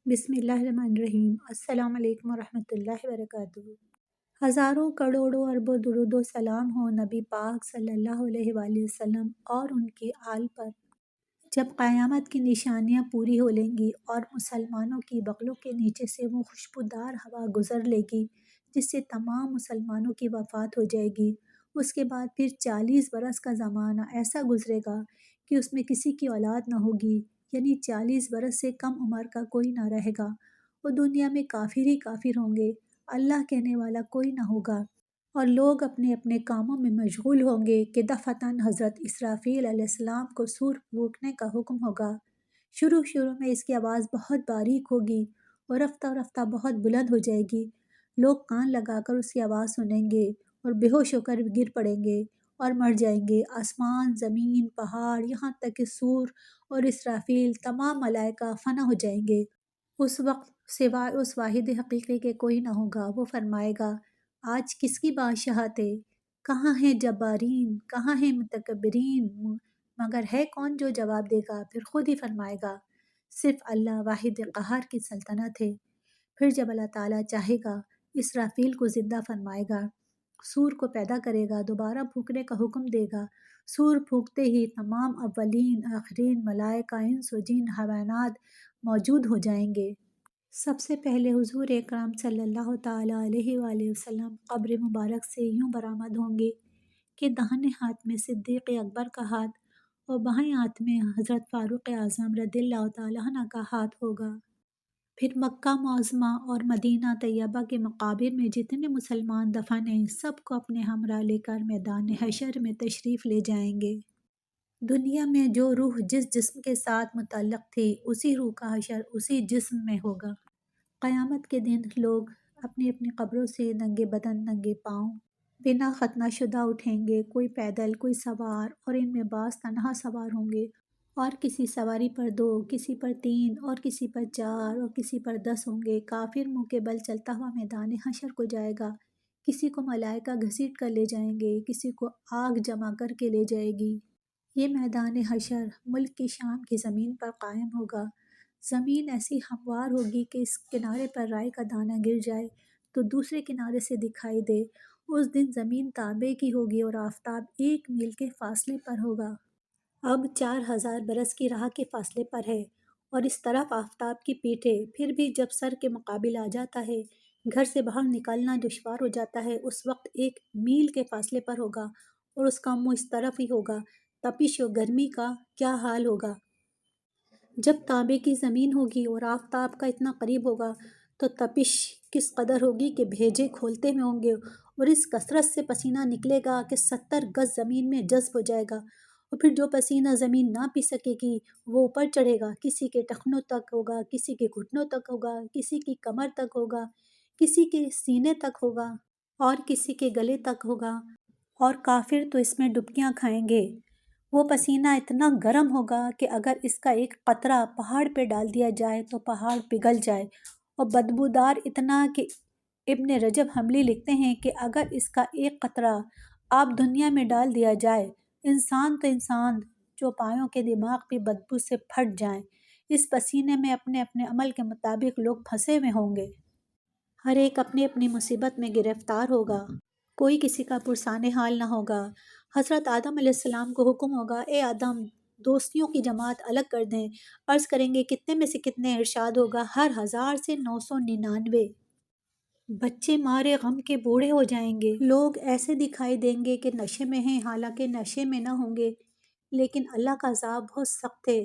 بسم اللہ الرحمن الرحیم۔ السلام علیکم ورحمۃ اللہ وبرکاتہ۔ ہزاروں کروڑوں اربوں درود و سلام ہو نبی پاک صلی اللہ علیہ وآلہ وسلم اور ان کے آل پر۔ جب قیامت کی نشانیاں پوری ہو لیں گی اور مسلمانوں کی بغلوں کے نیچے سے وہ خوشبودار ہوا گزر لے گی جس سے تمام مسلمانوں کی وفات ہو جائے گی، اس کے بعد پھر 40 برس کا زمانہ ایسا گزرے گا کہ اس میں کسی کی اولاد نہ ہوگی، یعنی 40 برس سے کم عمر کا کوئی نہ رہے گا، اور دنیا میں کافر ہی کافر ہوں گے، اللہ کہنے والا کوئی نہ ہوگا، اور لوگ اپنے اپنے کاموں میں مشغول ہوں گے کہ دفعتاً حضرت اسرافیل علیہ السلام کو سور پھونکنے کا حکم ہوگا۔ شروع میں اس کی آواز بہت باریک ہوگی اور رفتہ رفتہ بہت بلند ہو جائے گی۔ لوگ کان لگا کر اس کی آواز سنیں گے اور بے ہوش ہو کر گر پڑیں گے اور مر جائیں گے۔ آسمان، زمین، پہاڑ، یہاں تک کہ سور اور اسرافیل، تمام ملائکہ فنا ہو جائیں گے۔ اس وقت سوائے اس واحد حقیقی کے کوئی نہ ہوگا۔ وہ فرمائے گا، آج کس کی بادشاہت ہے؟ کہاں ہیں جبارین؟ کہاں ہیں متکبرین؟ مگر ہے کون جو جواب دے گا؟ پھر خود ہی فرمائے گا، صرف اللہ واحد قہار کی سلطنت ہے۔ پھر جب اللہ تعالیٰ چاہے گا اسرافیل کو زندہ فرمائے گا، سور کو پیدا کرے گا، دوبارہ پھونکنے کا حکم دے گا۔ سور پھونکتے ہی تمام اولین، آخرین، ملائکہ، انس و جن، حیوانات موجود ہو جائیں گے۔ سب سے پہلے حضور اکرم صلی اللہ تعالیٰ علیہ وآلہ وسلم قبر مبارک سے یوں برآمد ہوں گے کہ داہنے ہاتھ میں صدیق اکبر کا ہاتھ اور بائیں ہاتھ میں حضرت فاروق اعظم رضی اللہ تعالیٰ عنہ کا ہاتھ ہوگا۔ پھر مکہ معظمہ اور مدینہ طیبہ کے مقابر میں جتنے مسلمان دفن ہیں، سب کو اپنے ہمراہ لے کر میدان حشر میں تشریف لے جائیں گے۔ دنیا میں جو روح جس جسم کے ساتھ متعلق تھی، اسی روح کا حشر اسی جسم میں ہوگا۔ قیامت کے دن لوگ اپنی اپنی قبروں سے ننگے بدن، ننگے پاؤں، بنا ختنہ شدہ اٹھیں گے، کوئی پیدل، کوئی سوار، اور ان میں بعض تنہا سوار ہوں گے، اور کسی سواری پر 2، کسی پر 3، اور کسی پر 4، اور کسی پر 10 ہوں گے۔ کافر منہ کے بل چلتا ہوا میدان حشر کو جائے گا۔ کسی کو ملائکہ گھسیٹ کر لے جائیں گے، کسی کو آگ جمع کر کے لے جائے گی۔ یہ میدان حشر ملک کی شام کی زمین پر قائم ہوگا۔ زمین ایسی ہموار ہوگی کہ اس کنارے پر رائی کا دانہ گر جائے تو دوسرے کنارے سے دکھائی دے۔ اس دن زمین تانبے کی ہوگی اور آفتاب 1 میل کے فاصلے پر ہوگا۔ اب 4000 برس کی راہ کے فاصلے پر ہے، اور اس طرف آفتاب کی پیٹھ ہے۔ پھر بھی جب سر کے مقابل آ جاتا ہے، گھر سے باہر نکلنا دشوار ہو جاتا ہے، اس وقت 1 میل کے فاصلے پر ہوگا اور اس کا منہ اس طرف ہی ہوگا۔ تپش و گرمی کا کیا حال ہوگا؟ جب تانبے کی زمین ہوگی اور آفتاب کا اتنا قریب ہوگا تو تپش کس قدر ہوگی کہ بھیجے کھولتے میں ہوں گے، اور اس کثرت سے پسینہ نکلے گا کہ 70 گز زمین میں جذب ہو جائے گا، اور پھر جو پسینہ زمین نہ پی سکے گی وہ اوپر چڑھے گا، کسی کے ٹخنوں تک ہوگا، کسی کے گھٹنوں تک ہوگا، کسی کی کمر تک ہوگا، کسی کے سینے تک ہوگا، اور کسی کے گلے تک ہوگا، اور کافر تو اس میں ڈبکیاں کھائیں گے۔ وہ پسینہ اتنا گرم ہوگا کہ اگر اس کا ایک قطرہ پہاڑ پہ ڈال دیا جائے تو پہاڑ پگھل جائے، اور بدبودار اتنا کہ ابن رجب حنبلی لکھتے ہیں کہ اگر اس کا ایک قطرہ آب دنیا میں ڈال دیا جائے، انسان تو انسان، چوپایوں کے دماغ بھی بدبو سے پھٹ جائیں۔ اس پسینے میں اپنے اپنے عمل کے مطابق لوگ پھنسے ہوئے ہوں گے۔ ہر ایک اپنی اپنی مصیبت میں گرفتار ہوگا، کوئی کسی کا پرسان حال نہ ہوگا۔ حضرت آدم علیہ السلام کو حکم ہوگا، اے آدم، دوستیوں کی جماعت الگ کر دیں۔ عرض کریں گے کتنے میں سے کتنے؟ ارشاد ہوگا، ہر 1000 سے 999۔ بچے مارے غم کے بوڑھے ہو جائیں گے۔ لوگ ایسے دکھائی دیں گے کہ نشے میں ہیں، حالانکہ نشے میں نہ ہوں گے، لیکن اللہ کا عذاب بہت سخت ہے۔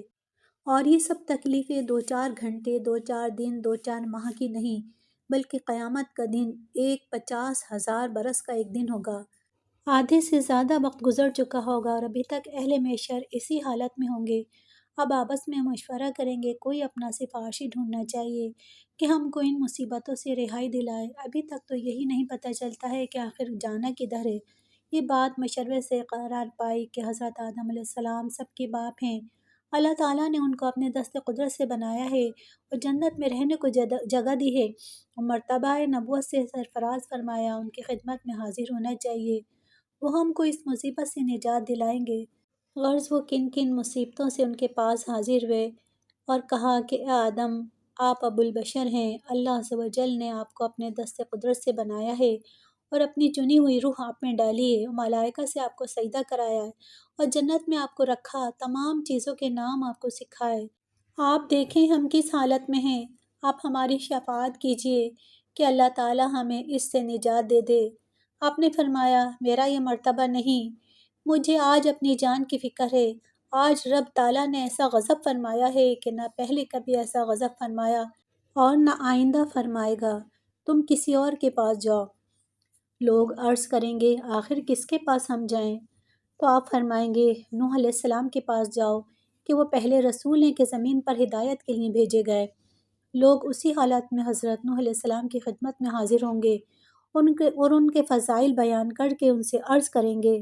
اور یہ سب تکلیفیں 2-4 گھنٹے، 2-4 دن، 2-4 ماہ کی نہیں، بلکہ قیامت کا دن 50,000 برس کا ایک دن ہوگا۔ آدھے سے زیادہ وقت گزر چکا ہوگا اور ابھی تک اہل محشر اسی حالت میں ہوں گے۔ اب آپس میں مشورہ کریں گے، کوئی اپنا سفارشی ڈھونڈنا چاہیے کہ ہم کو ان مصیبتوں سے رہائی دلائے۔ ابھی تک تو یہی نہیں پتہ چلتا ہے کہ آخر جانا کدھر ہے۔ یہ بات مشورے سے قرار پائی کہ حضرت آدم علیہ السلام سب کے باپ ہیں۔ اللہ تعالیٰ نے ان کو اپنے دست قدرت سے بنایا ہے اور جنت میں رہنے کو جگہ دی ہے، اور مرتبہ نبوت سے سرفراز فرمایا، ان کی خدمت میں حاضر ہونا چاہیے، وہ ہم کو اس مصیبت سے نجات دلائیں گے۔ غرض وہ کن کن مصیبتوں سے ان کے پاس حاضر ہوئے اور کہا کہ اے آدم، آپ ابو البشر ہیں، اللہ عز و جل نے آپ کو اپنے دست قدرت سے بنایا ہے اور اپنی چنی ہوئی روح آپ میں ڈالی ہے، ملائکہ سے آپ کو سجدہ کرایا ہے اور جنت میں آپ کو رکھا، تمام چیزوں کے نام آپ کو سکھائے۔ آپ دیکھیں ہم کس حالت میں ہیں، آپ ہماری شفاعت کیجئے کہ اللہ تعالی ہمیں اس سے نجات دے دے۔ آپ نے فرمایا میرا یہ مرتبہ نہیں، مجھے آج اپنی جان کی فکر ہے، آج رب تعالیٰ نے ایسا غضب فرمایا ہے کہ نہ پہلے کبھی ایسا غضب فرمایا اور نہ آئندہ فرمائے گا، تم کسی اور کے پاس جاؤ۔ لوگ عرض کریں گے آخر کس کے پاس ہم جائیں؟ تو آپ فرمائیں گے نوح علیہ السلام کے پاس جاؤ کہ وہ پہلے رسول ہیں کہ زمین پر ہدایت کے لیے بھیجے گئے۔ لوگ اسی حالت میں حضرت نوح علیہ السلام کی خدمت میں حاضر ہوں گے، ان کے فضائل بیان کر کے ان سے عرض کریں گے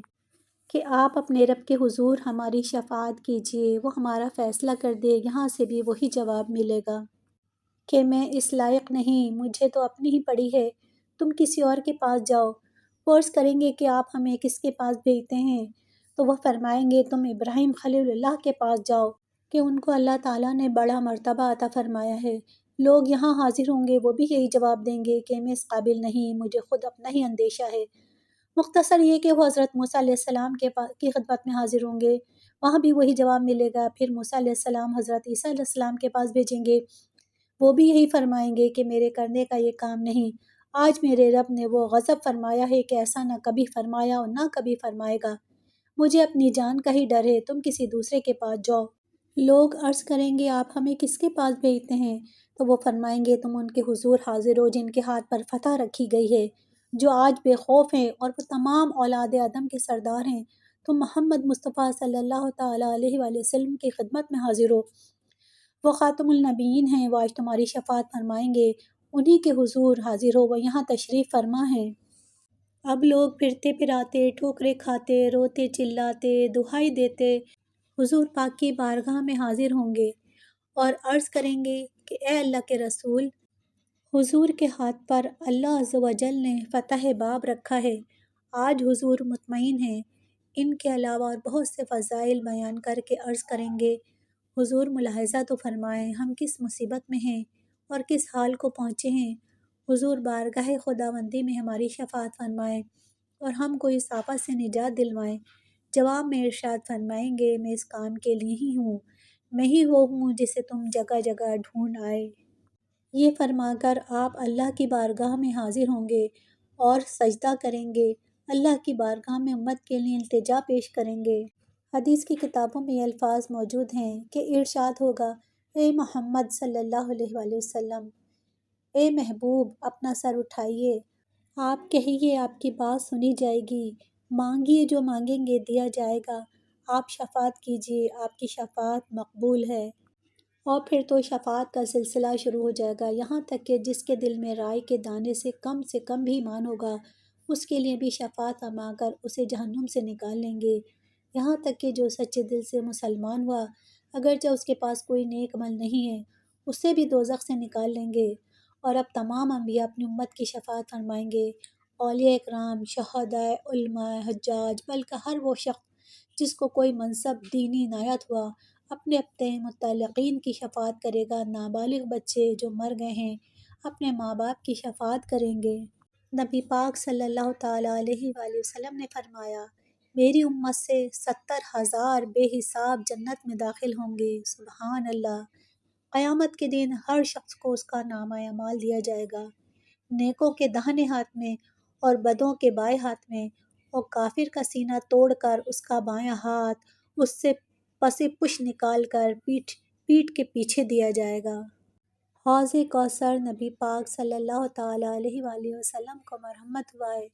کہ آپ اپنے رب کے حضور ہماری شفاعت کیجئے، وہ ہمارا فیصلہ کر دے۔ یہاں سے بھی وہی جواب ملے گا کہ میں اس لائق نہیں، مجھے تو اپنی ہی پڑی ہے، تم کسی اور کے پاس جاؤ۔ وہ عرض کریں گے کہ آپ ہمیں کس کے پاس بھیجتے ہیں؟ تو وہ فرمائیں گے تم ابراہیم خلیل اللہ کے پاس جاؤ کہ ان کو اللہ تعالیٰ نے بڑا مرتبہ عطا فرمایا ہے۔ لوگ یہاں حاضر ہوں گے، وہ بھی یہی جواب دیں گے کہ میں اس قابل نہیں، مجھے خود اپنا ہی اندیشہ ہے۔ مختصر یہ کہ وہ حضرت موسیٰ علیہ السلام کی خدمت میں حاضر ہوں گے، وہاں بھی وہی جواب ملے گا۔ پھر موسیٰ علیہ السلام حضرت عیسیٰ علیہ السلام کے پاس بھیجیں گے، وہ بھی یہی فرمائیں گے کہ میرے کرنے کا یہ کام نہیں، آج میرے رب نے وہ غضب فرمایا ہے کہ ایسا نہ کبھی فرمایا اور نہ کبھی فرمائے گا، مجھے اپنی جان کا ہی ڈر ہے، تم کسی دوسرے کے پاس جاؤ۔ لوگ عرض کریں گے آپ ہمیں کس کے پاس بھیجتے ہیں؟ تو وہ فرمائیں گے تم ان کے حضور حاضر ہو جن کے ہاتھ پر فتح رکھی گئی ہے، جو آج بے خوف ہیں اور وہ تمام اولاد آدم کے سردار ہیں۔ تم محمد مصطفیٰ صلی اللہ تعالیٰ علیہ وآلہ وسلم کی خدمت میں حاضر ہو، وہ خاتم النبیین ہیں، وہ آج تمہاری شفاعت فرمائیں گے، انہی کے حضور حاضر ہو، وہ یہاں تشریف فرما ہیں۔ اب لوگ پھرتے پھراتے، ٹھوکریں کھاتے، روتے چلاتے، دہائی دیتے حضور پاک کی بارگاہ میں حاضر ہوں گے اور عرض کریں گے کہ اے اللہ کے رسول، حضور کے ہاتھ پر اللہ عز و جل نے فتح باب رکھا ہے، آج حضور مطمئن ہیں۔ ان کے علاوہ اور بہت سے فضائل بیان کر کے عرض کریں گے حضور ملاحظہ تو فرمائیں ہم کس مصیبت میں ہیں اور کس حال کو پہنچے ہیں، حضور بارگاہ خداوندی میں ہماری شفاعت فرمائیں اور ہم کو اس آفت سے نجات دلوائیں۔ جواب میں ارشاد فرمائیں گے میں اس کام کے لیے ہی ہوں، میں ہی وہ ہوں جسے تم جگہ جگہ ڈھونڈ آئے۔ یہ فرما کر آپ اللہ کی بارگاہ میں حاضر ہوں گے اور سجدہ کریں گے، اللہ کی بارگاہ میں امت کے لیے التجا پیش کریں گے۔ حدیث کی کتابوں میں یہ الفاظ موجود ہیں کہ ارشاد ہوگا اے محمد صلی اللہ علیہ وآلہ وسلم، اے محبوب اپنا سر اٹھائیے، آپ کہیے آپ کی بات سنی جائے گی، مانگیے جو مانگیں گے دیا جائے گا، آپ شفاعت کیجیے آپ کی شفاعت مقبول ہے۔ اور پھر تو شفاعت کا سلسلہ شروع ہو جائے گا، یہاں تک کہ جس کے دل میں رائے کے دانے سے کم بھی ایمان ہوگا اس کے لیے بھی شفاعت فرما کر اسے جہنم سے نکال لیں گے، یہاں تک کہ جو سچے دل سے مسلمان ہوا اگرچہ اس کے پاس کوئی نیک عمل نہیں ہے اسے بھی دوزخ سے نکال لیں گے۔ اور اب تمام انبیاء اپنی امت کی شفاعت فرمائیں گے، اولیاء اکرام، شہداء، علماء، حجاج، بلکہ ہر وہ شخص جس کو کوئی منصب دینی عنایت ہوا اپنے اپنے متعلقین کی شفاعت کرے گا، نابالغ بچے جو مر گئے ہیں اپنے ماں باپ کی شفاعت کریں گے۔ نبی پاک صلی اللہ تعالیٰ علیہ وآلہ وسلم نے فرمایا میری امت سے 70,000 بے حساب جنت میں داخل ہوں گے، سبحان اللہ۔ قیامت کے دن ہر شخص کو اس کا نامہ اعمال دیا جائے گا، نیکوں کے داہنے ہاتھ میں اور بدوں کے بائیں ہاتھ میں، اور کافر کا سینہ توڑ کر اس کا بایاں ہاتھ اس سے پس پش نکال کر پیٹھ کے پیچھے دیا جائے گا۔ حوض کوثر نبی پاک صلی اللہ تعالیٰ علیہ وآلہ وسلم کو مرحمت ہوا ہے،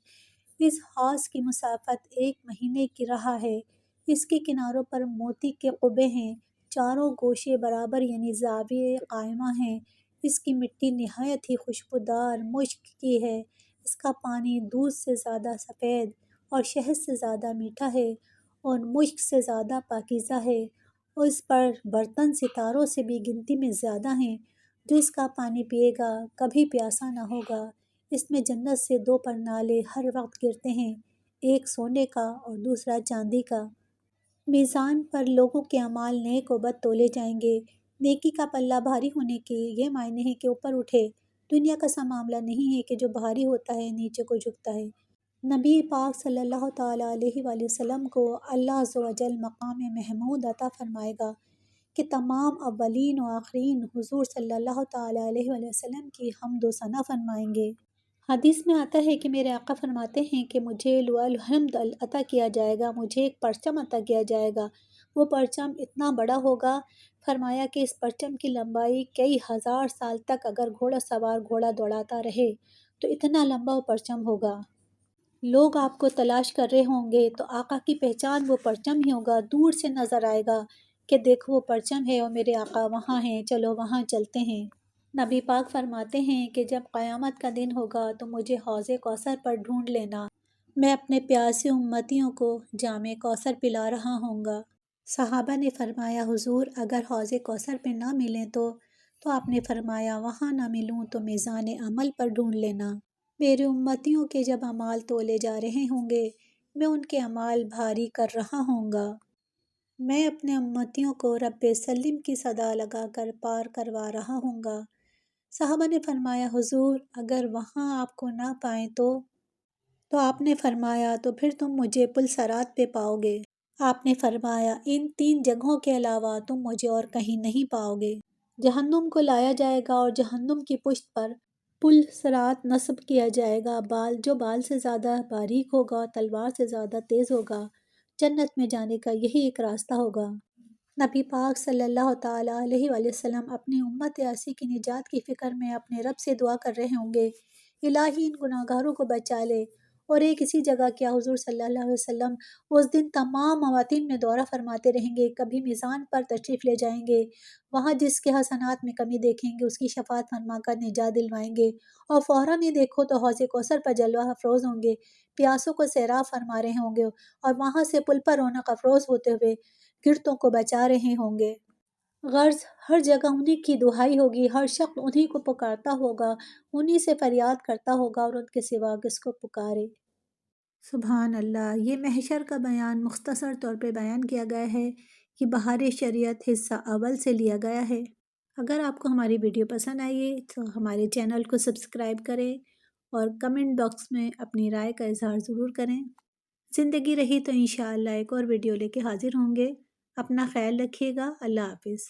اس حوض کی مسافت 1 مہینے کی راہ ہے، اس کے کناروں پر موتی کے قبے ہیں، چاروں گوشے برابر یعنی زاویے قائمہ ہیں، اس کی مٹی نہایت ہی خوشبودار مشک کی ہے، اس کا پانی دودھ سے زیادہ سفید اور شہد سے زیادہ میٹھا ہے اور مشک سے زیادہ پاکیزہ ہے، اور اس پر برتن ستاروں سے بھی گنتی میں زیادہ ہیں، جو اس کا پانی پیے گا کبھی پیاسا نہ ہوگا۔ اس میں جنت سے 2 پرنالے ہر وقت گرتے ہیں، ایک سونے کا اور دوسرا چاندی کا۔ میزان پر لوگوں کے اعمال نیک و بد تولے جائیں گے، نیکی کا پلہ بھاری ہونے کے یہ معنی ہے کہ اوپر اٹھے۔ دنیا کا سا معاملہ نہیں ہے کہ جو بھاری ہوتا ہے نیچے کو جھکتا ہے۔ نبی پاک صلی اللہ تعالیٰ علیہ وآلہ وسلم کو اللہ عز و جل مقام محمود عطا فرمائے گا کہ تمام اولین و آخرین حضور صلی اللہ تعالیٰ علیہ وآلہ وسلم کی حمد و ثنا فرمائیں گے۔ حدیث میں آتا ہے کہ میرے آقا فرماتے ہیں کہ مجھے لواء الحمد عطا کیا جائے گا، مجھے ایک پرچم عطا کیا جائے گا۔ وہ پرچم اتنا بڑا ہوگا، فرمایا کہ اس پرچم کی لمبائی کئی ہزار سال تک اگر گھوڑا سوار گھوڑا دوڑاتا رہے تو اتنا لمبا وہ پرچم ہوگا۔ لوگ آپ کو تلاش کر رہے ہوں گے تو آقا کی پہچان وہ پرچم ہی ہوگا، دور سے نظر آئے گا کہ دیکھو وہ پرچم ہے اور میرے آقا وہاں ہیں، چلو وہاں چلتے ہیں۔ نبی پاک فرماتے ہیں کہ جب قیامت کا دن ہوگا تو مجھے حوض کوثر پر ڈھونڈ لینا، میں اپنے پیاسے امتیوں کو جام کوثر پلا رہا ہوں گا۔ صحابہ نے فرمایا حضور اگر حوض کوثر پہ نہ ملیں تو آپ نے فرمایا وہاں نہ ملوں تو میزان عمل پر ڈھونڈ لینا۔ میرے امتیوں کے جب اعمال تولے جا رہے ہوں گے میں ان کے اعمال بھاری کر رہا ہوں گا، میں اپنے امتیوں کو رب سلم کی صدا لگا کر پار کروا رہا ہوں گا۔ صحابہ نے فرمایا حضور اگر وہاں آپ کو نہ پائیں تو آپ نے فرمایا تو پھر تم مجھے پل صراط پہ پاؤ گے۔ آپ نے فرمایا ان 3 جگہوں کے علاوہ تم مجھے اور کہیں نہیں پاؤ گے۔ جہنم کو لایا جائے گا اور جہنم کی پشت پر پل صراط نصب کیا جائے گا، جو بال سے زیادہ باریک ہوگا تلوار سے زیادہ تیز ہوگا۔ جنت میں جانے کا یہی ایک راستہ ہوگا۔ نبی پاک صلی اللہ تعالیٰ علیہ وآلہ وسلم اپنی امت یاسی کی نجات کی فکر میں اپنے رب سے دعا کر رہے ہوں گے، الہی ان گناہ گاروں کو بچا لے۔ اور ایک اسی جگہ کیا حضور صلی اللہ علیہ وسلم اس دن تمام مواتین میں دورہ فرماتے رہیں گے، کبھی میزان پر تشریف لے جائیں گے، وہاں جس کے حسنات میں کمی دیکھیں گے اس کی شفاعت فرما کر نجات دلوائیں گے، اور فوراً ہی دیکھو تو حوض کوثر پر جلوہ افروز ہوں گے، پیاسوں کو سیراب فرما رہے ہوں گے اور وہاں سے پل پر رونق افروز ہوتے ہوئے گرتوں کو بچا رہے ہوں گے۔ غرض ہر جگہ انہی کی دہائی ہوگی، ہر شخص انہی کو پکارتا ہوگا، انہی سے فریاد کرتا ہوگا اور ان کے سوا کس کو پکارے۔ سبحان اللہ۔ یہ محشر کا بیان مختصر طور پہ بیان کیا گیا ہے، یہ بہار شریعت حصہ اول سے لیا گیا ہے۔ اگر آپ کو ہماری ویڈیو پسند آئی ہے تو ہمارے چینل کو سبسکرائب کریں اور کمنٹ باکس میں اپنی رائے کا اظہار ضرور کریں۔ زندگی رہی تو انشاءاللہ ایک اور ویڈیو لے کے حاضر ہوں گے۔ اپنا خیال رکھیے گا۔ اللہ حافظ۔